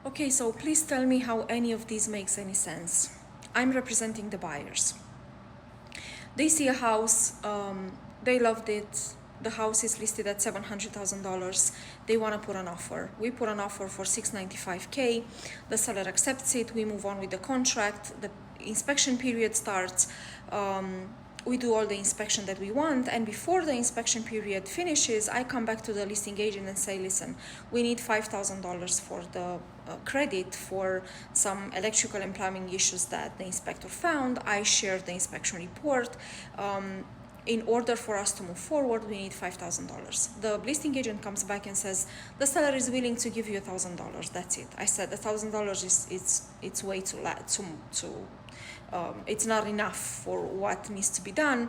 Okay, so please tell me how any of these makes any sense. I'm representing the buyers. They see a house, they loved it. The house is listed at $700,000. They want to put an offer. We put an offer for $695K. The seller accepts it. We move on with the contract. The inspection period starts. We do all the inspection that we want, and before the inspection period finishes, I come back to the listing agent and say, listen, we need $5,000 for the credit for some electrical and plumbing issues that the inspector found. I share the inspection report. In order for us to move forward, we need $5,000. The listing agent comes back and says, the seller is willing to give you $1,000. That's it. I said $1,000 is it's way too it's not enough for what needs to be done.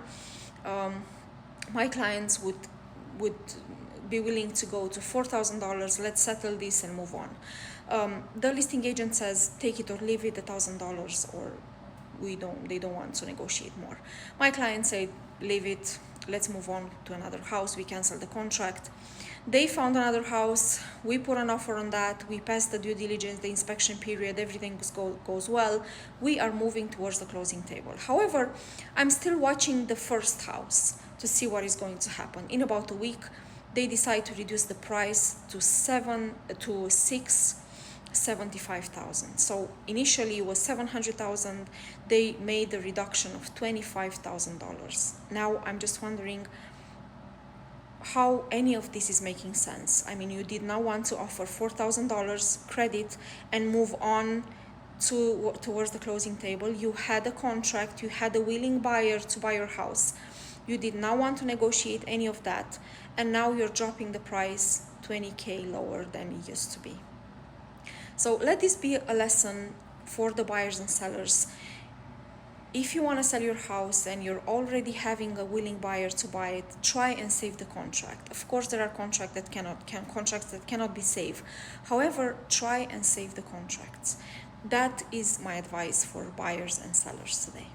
My clients would be willing to go to $4,000. Let's settle this and move on. The listing agent says, take it or leave it, $1,000, or they don't want to negotiate more. My client said, leave it, let's move on to another house. We cancel the contract. They found another house. We put an offer on that. We passed the due diligence, the inspection period, everything goes well. We are moving towards the closing table. However, I'm still watching the first house to see what is going to happen. In about a week, they decide to reduce the price to $675,000. So initially it was $700,000. They made a reduction of $25,000. Now I'm just wondering how any of this is making sense. I mean, you did not want to offer $4,000 credit and move on towards the closing table. You had a contract, you had a willing buyer to buy your house. You did not want to negotiate any of that, and now you're dropping the price $20K lower than it used to be. So let this be a lesson for the buyers and sellers. If you want to sell your house and you're already having a willing buyer to buy it, try and save the contract. Of course, there are contracts that cannot be saved. However, try and save the contracts. That is my advice for buyers and sellers today.